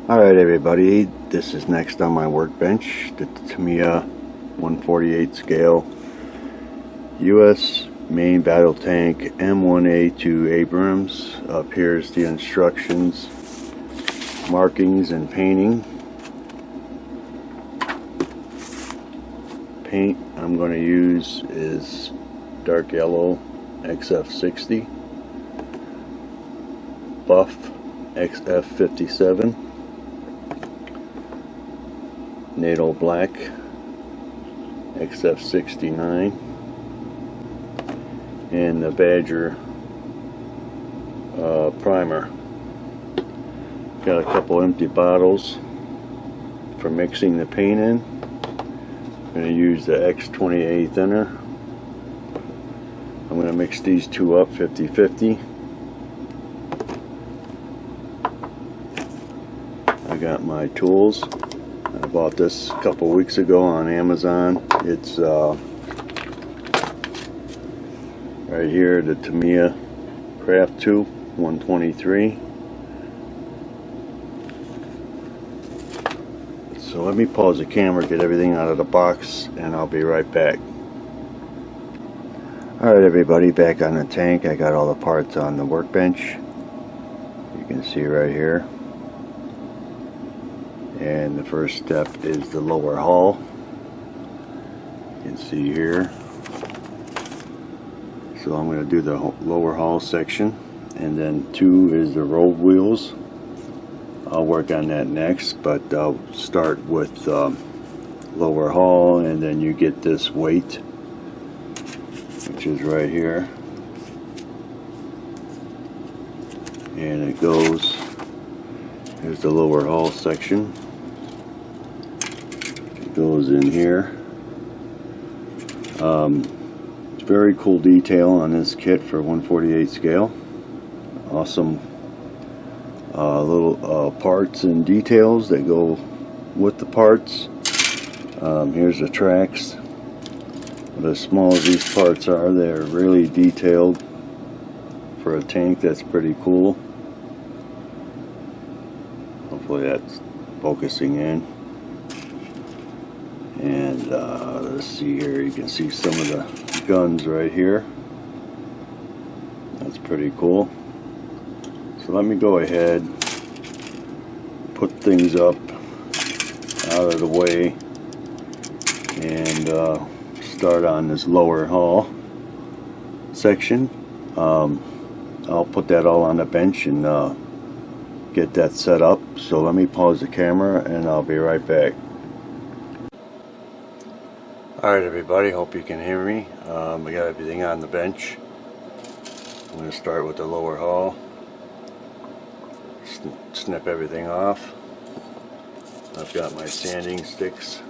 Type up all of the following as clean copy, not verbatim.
Alright everybody, this is next on my workbench, the Tamiya 148 scale U.S. main battle tank M1A2 Abrams. Up here's the instructions, markings and painting. Paint I'm going to use is dark yellow XF60, buff XF57, NATO black XF69, and the Badger primer. Got a couple empty bottles for mixing the paint in. I'm going to use the X28 thinner. I'm going to mix these two up 50-50. I got my tools. I bought this a couple weeks ago on Amazon. It's right here, the Tamiya Craft 2 123. So let me pause the camera, get everything out of the box, and I'll be right back. Alright everybody, back on the tank. I got all the parts on the workbench. You can see right here. And the first step is the lower hull. You can see here. So I'm going to do the lower hull section, and then 2 is the road wheels. I'll work on that next, but I'll start with lower hull, and then you get this weight, which is right here, and it goes, here's the lower hull section. Goes in here. Very cool detail on this kit for 148 scale. Awesome little parts and details that go with the parts. Here's the tracks. But as small as these parts are, they're really detailed for a tank. That's pretty cool. Hopefully that's focusing in. And let's see here, you can see some of the guns right here. That's pretty cool. So let me go ahead, put things up out of the way, and start on this lower hull section. I'll put that all on the bench and get that set up. So let me pause the camera and I'll be right back. Alright everybody, hope you can hear me. We got everything on the bench. I'm going to start with the lower hull. Snip everything off. I've got my sanding sticks.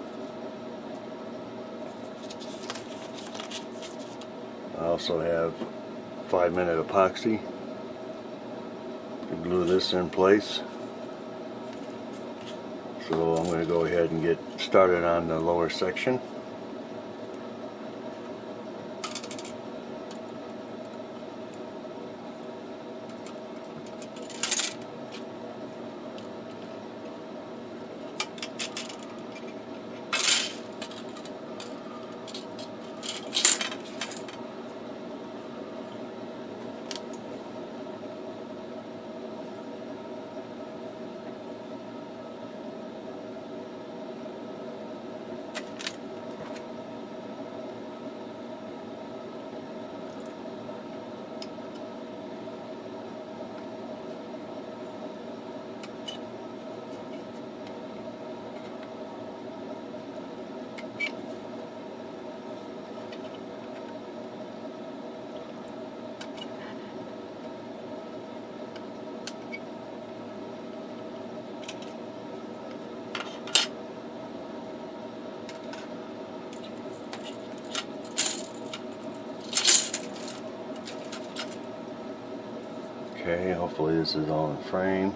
I also have 5-minute epoxy to glue this in place. So I'm going to go ahead and get started on the lower section. Okay, hopefully this is all in frame.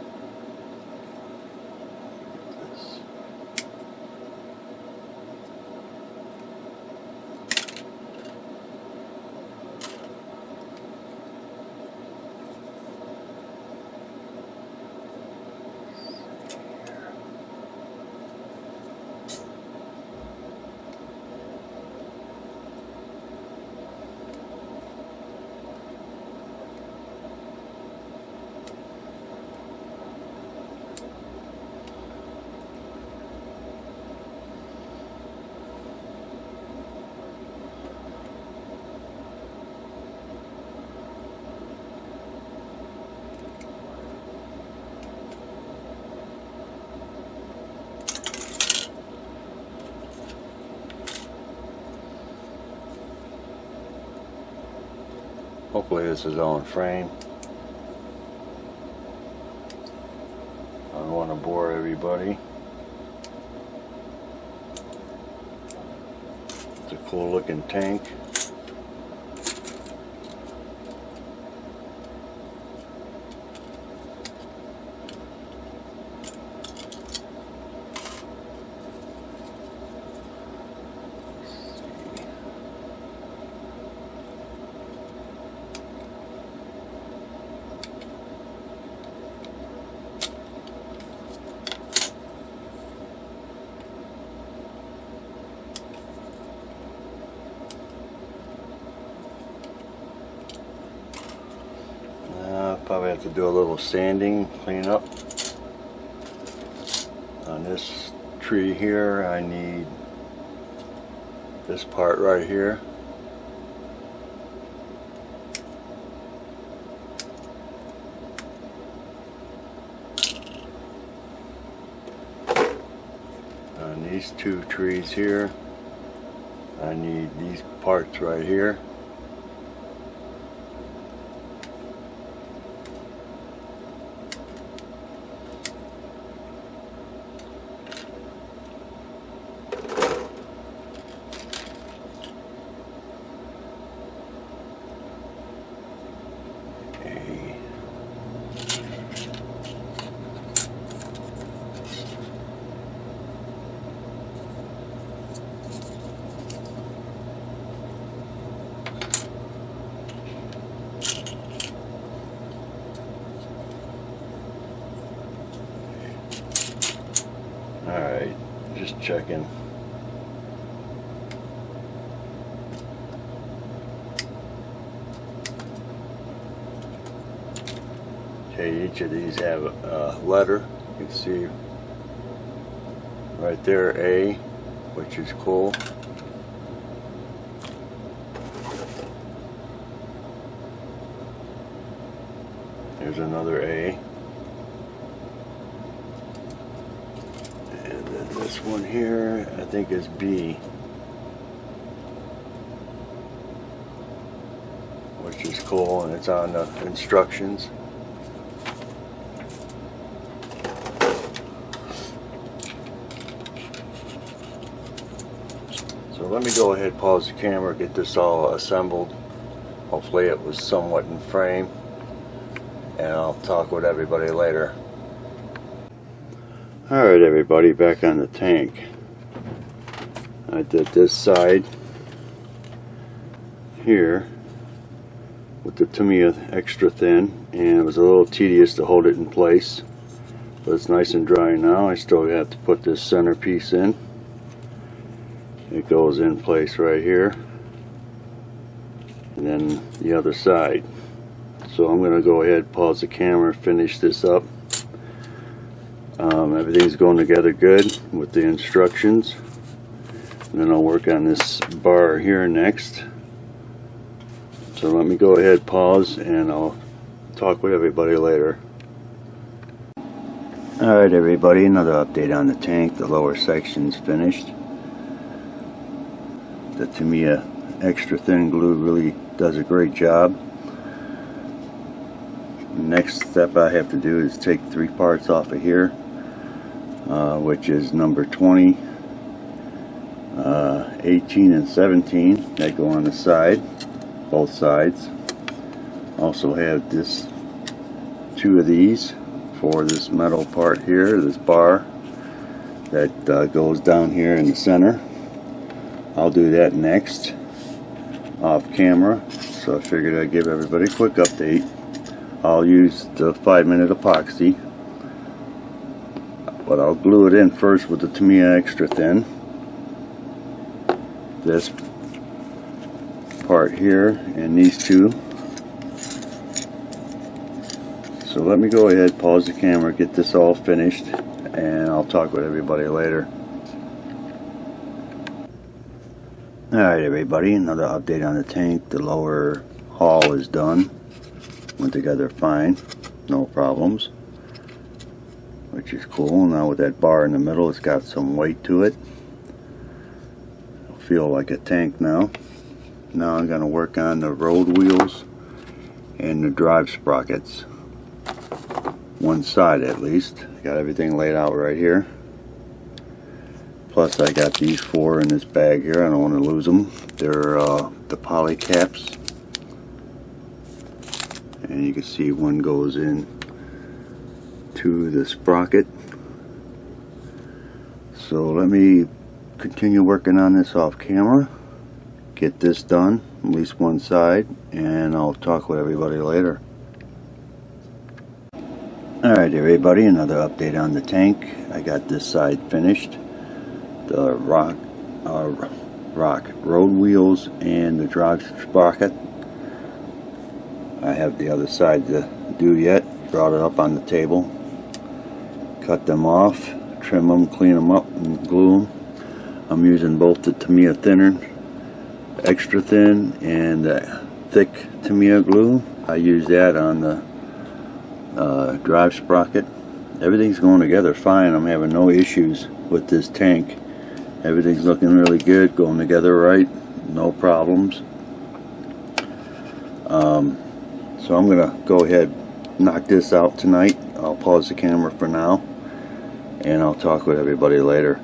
Hopefully this is all in frame. I don't want to bore everybody. It's a cool looking tank. Probably have to do a little sanding, clean up. On this tree here, I need this part right here. On these two trees here, I need these parts right here. Alright, just checking. Okay, each of these have a letter. You can see right there, A, which is cool. There's another A. And then this one here, I think is B, which is cool, and it's on the instructions. So let me go ahead, pause the camera, get this all assembled. Hopefully it was somewhat in frame, and I'll talk with everybody later. Alright everybody, back on the tank. I did this side here with the Tamiya extra thin, and it was a little tedious to hold it in place, but it's nice and dry now. I still have to put this center piece in. It goes in place right here, and then the other side. So I'm going to go ahead, pause the camera, finish this up. Everything's going together good with the instructions. And then I'll work on this bar here next. So let me go ahead, pause, and I'll talk with everybody later. Alright everybody, another update on the tank. The lower section's finished. The Tamiya extra thin glue really does a great job. The next step I have to do is take 3 parts off of here, which is number 20, 18 and 17 that go on the side, both sides. Also have this 2 of these for this metal part here, this bar that goes down here in the center. I'll do that next off camera, so I figured I'd give everybody a quick update. I'll use the 5-minute epoxy, but I'll glue it in first with the Tamiya extra thin. This part here and these 2. So let me go ahead, pause the camera, get this all finished, and I'll talk with everybody later. Alright everybody, another update on the tank. The lower hull is done. Went together fine, no problems, which is cool. Now with that bar in the middle, it's got some weight to it. I feel like a tank now. Now I'm going to work on the road wheels and the drive sprockets. One side at least. Got everything laid out right here. Plus I got these 4 in this bag here. I don't want to lose them. They're the poly caps. And you can see one goes in to the sprocket. So let me continue working on this off camera. Get this done, at least one side, and I'll talk with everybody later. Alright everybody, another update on the tank. I got this side finished. The rock road wheels and the drive sprocket. I have the other side to do yet. Brought it up on the table. Cut them off, trim them, clean them up, and glue them. I'm using both the Tamiya thinner, extra thin, and the thick Tamiya glue. I use that on the drive sprocket. Everything's going together fine. I'm having no issues with this tank. Everything's looking really good, going together right, no problems. So I'm gonna go ahead, knock this out tonight. I'll pause the camera for now, and I'll talk with everybody later.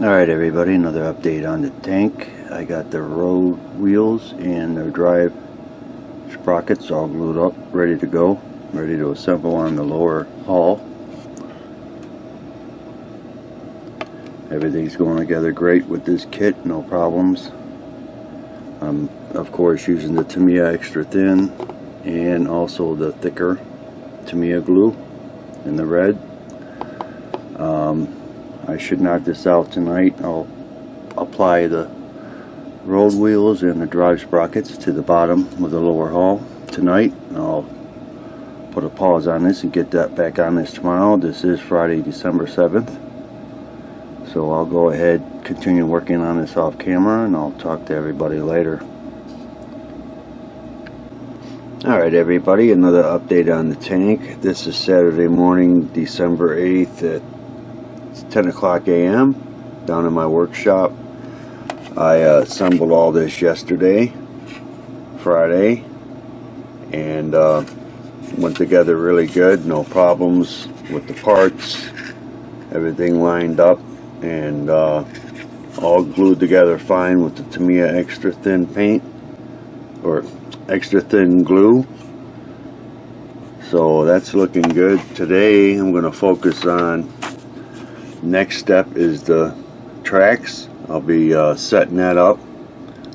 Alright everybody, another update on the tank. I got the road wheels and the drive sprockets all glued up, ready to go, ready to assemble on the lower hull. Everything's going together great with this kit, no problems. I'm of course using the Tamiya extra thin and also the thicker Tamiya glue in the red. I should knock this out tonight. I'll apply the road wheels and the drive sprockets to the bottom of the lower hull tonight. I'll put a pause on this and get that back on this tomorrow. This is Friday, December 7th. So I'll go ahead, continue working on this off camera, and I'll talk to everybody later. Alright everybody, another update on the tank. This is Saturday morning, December 8th at 10 o'clock a.m. down in my workshop. I assembled all this yesterday, Friday, and went together really good. No problems with the parts. Everything lined up and all glued together fine with the Tamiya extra thin paint, or extra thin glue. So that's looking good. Today I'm going to focus on, next step is the tracks. I'll be setting that up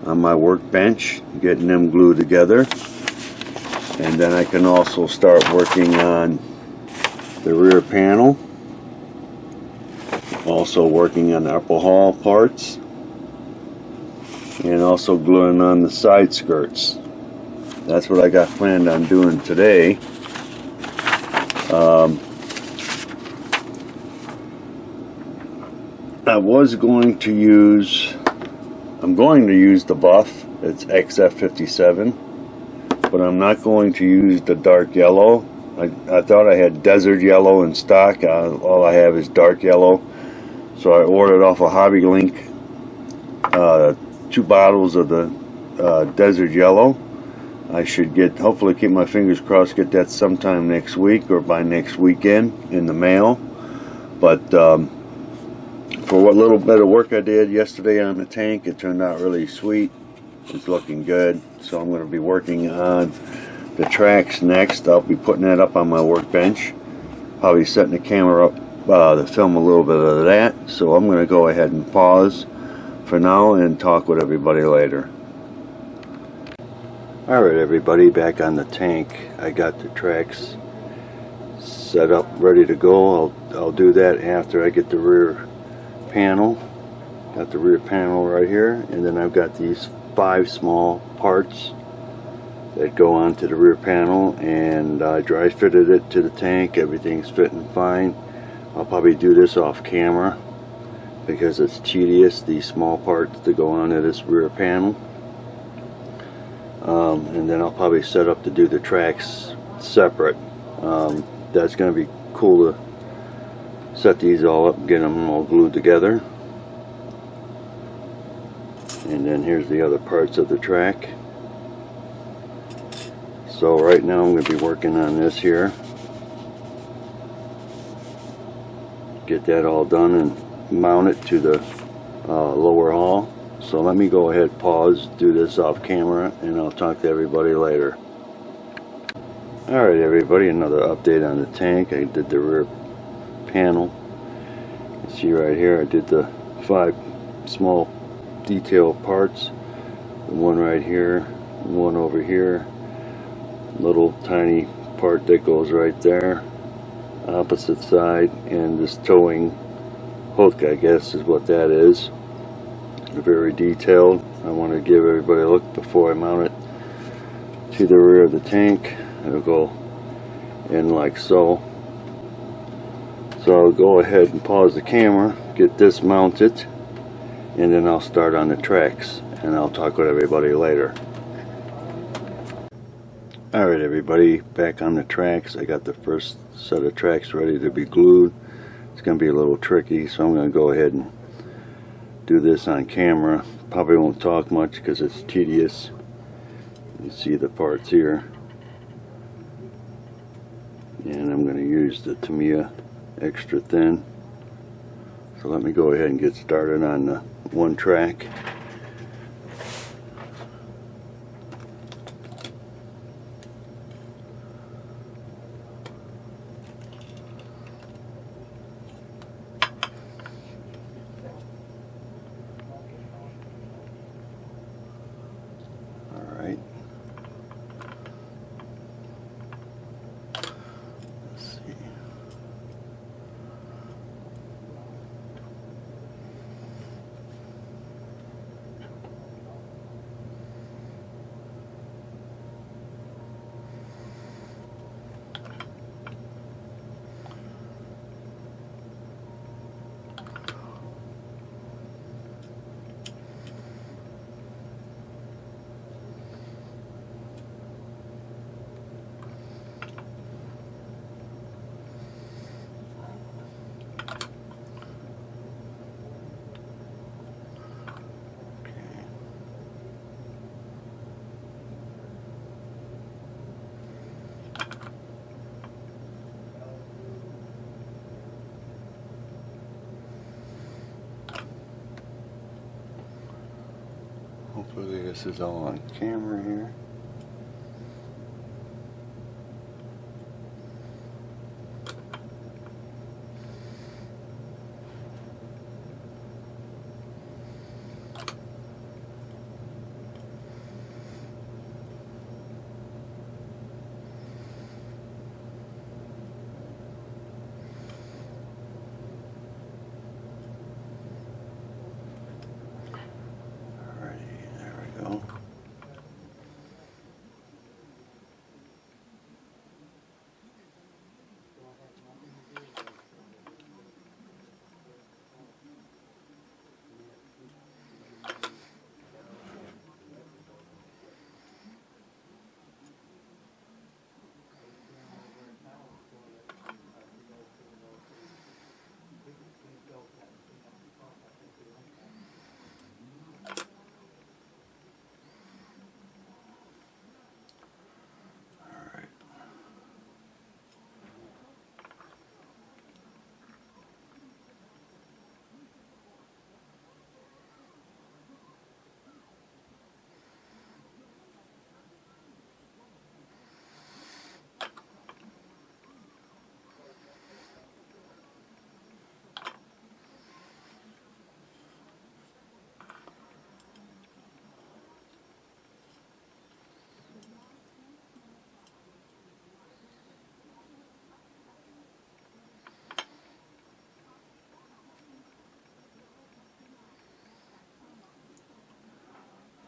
on my workbench, getting them glued together, and then I can also start working on the rear panel, also working on the upper hull parts, and also gluing on the side skirts. That's what I got planned on doing today. I'm going to use the buff. It's XF57, but I'm not going to use the dark yellow. I thought I had desert yellow in stock. All I have is dark yellow. So I ordered off of Hobby Link 2 bottles of the desert yellow. I should get, hopefully keep my fingers crossed, get that sometime next week or by next weekend in the mail. But for what little bit of work I did yesterday on the tank, it turned out really sweet. It's looking good. So I'm going to be working on the tracks next. I'll be putting that up on my workbench. Probably setting the camera up to film a little bit of that. So I'm going to go ahead and pause for now and talk with everybody later. Alright everybody, back on the tank. I got the tracks set up, ready to go. I'll do that after I get the rear panel. Got the rear panel right here, and then I've got these 5 small parts that go onto the rear panel, and I dry fitted it to the tank. Everything's fitting fine. I'll probably do this off camera because it's tedious, these small parts to go onto this rear panel. And then I'll probably set up to do the tracks separate. That's going to be cool to set these all up and get them all glued together. And then here's the other parts of the track. So right now I'm going to be working on this here. Get that all done and mount it to the lower hull. So let me go ahead, pause, do this off camera, and I'll talk to everybody later. Alright everybody, another update on the tank. I did the rear panel. You can see right here I did the 5 small detail parts. The one right here, one over here, little tiny part that goes right there, opposite side, and this towing hook, I guess is what that is. Very detailed. I want to give everybody a look before I mount it to the rear of the tank. It'll go in like so. So I'll go ahead and pause the camera, get this mounted, and then I'll start on the tracks, and I'll talk with everybody later. Alright everybody, back on the tracks. I got the first set of tracks ready to be glued. It's going to be a little tricky, so I'm going to go ahead and do this on camera. Probably won't talk much because it's tedious. You see the parts here. And I'm going to use the Tamiya extra thin. So let me go ahead and get started on the one track. Alright. Let's see. Hopefully this is all on camera here.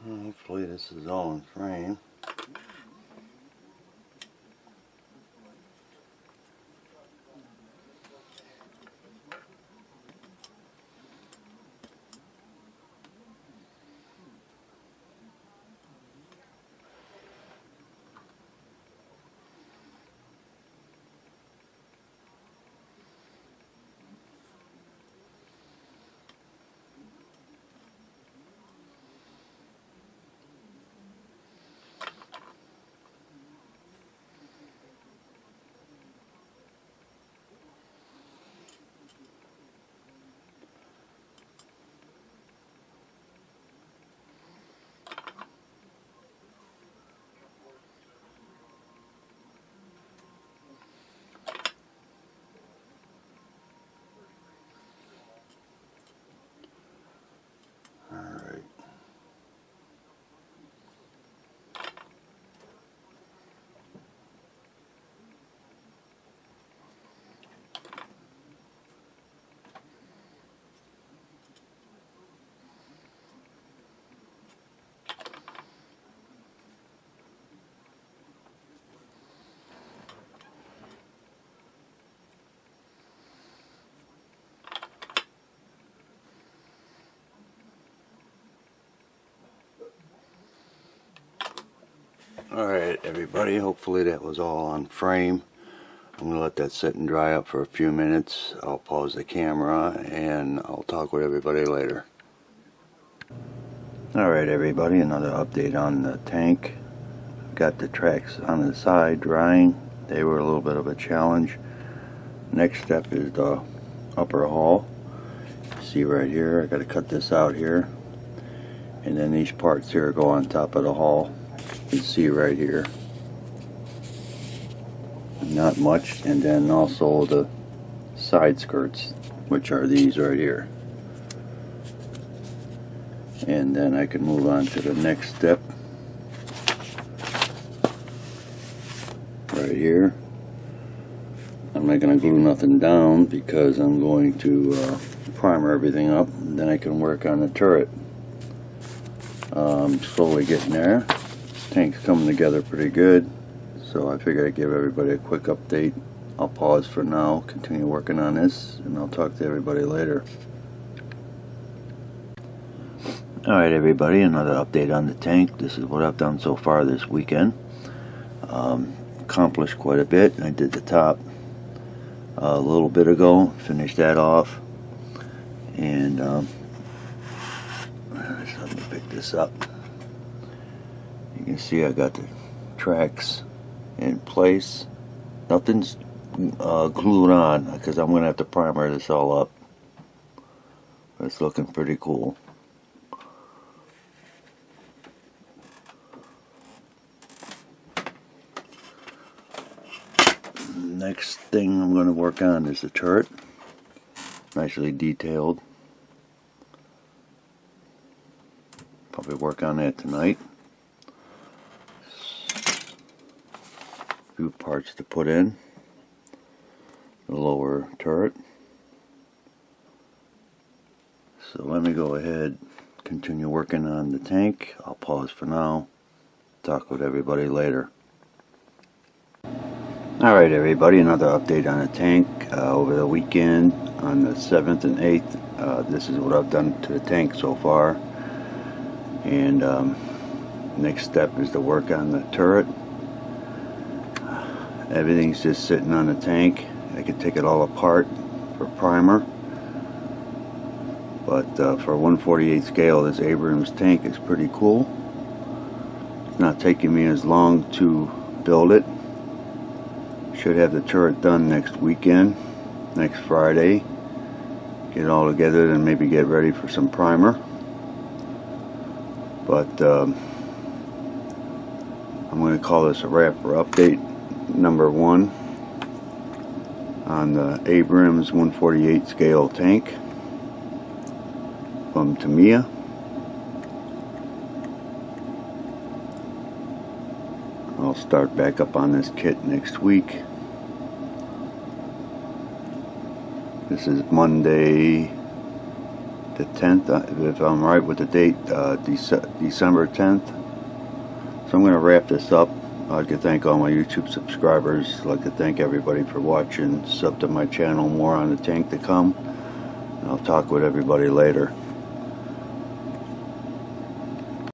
Hopefully this is all in frame. Alright everybody, hopefully that was all on frame. I'm going to let that sit and dry up for a few minutes. I'll pause the camera and I'll talk with everybody later. Alright everybody, another update on the tank. Got the tracks on the side drying. They were a little bit of a challenge. Next step is the upper hull. See right here, I got to cut this out here. And then these parts here go on top of the hull. You can see right here. Not much. And then also the side skirts, which are these right here. And then I can move on to the next step. Right here. I'm not going to glue nothing down because I'm going to primer everything up, and then I can work on the turret. Slowly getting there. Tank's coming together pretty good, so I figured I'd give everybody a quick update. I'll pause for now, continue working on this, and I'll talk to everybody later. Alright everybody, another update on the tank. This is what I've done so far this weekend. Accomplished quite a bit. I did the top a little bit ago, finished that off, and let me pick this up. You can see I got the tracks in place. Nothing's glued on because I'm going to have to primer this all up. It's looking pretty cool. Next thing I'm going to work on is the turret. Nicely detailed. Probably work on that tonight. Few parts to put in. The lower turret. So let me go ahead, continue working on the tank. I'll pause for now. Talk with everybody later. Alright everybody, another update on the tank. Over the weekend on the 7th and 8th, this is what I've done to the tank so far. And next step is to work on the turret. Everything's just sitting on the tank. I could take it all apart for primer. But for a 1/48 scale, this Abrams tank is pretty cool. It's not taking me as long to build it. Should have the turret done next weekend, next Friday. Get it all together and maybe get ready for some primer. But I'm going to call this a wrap for update number 1 on the Abrams 1/48 scale tank from Tamiya. I'll start back up on this kit next week. This is Monday the 10th, if I'm right with the date, December 10th. So I'm going to wrap this up. I'd like to thank all my YouTube subscribers. I'd like to thank everybody for watching. Sub to my channel, more on the tank to come. And I'll talk with everybody later.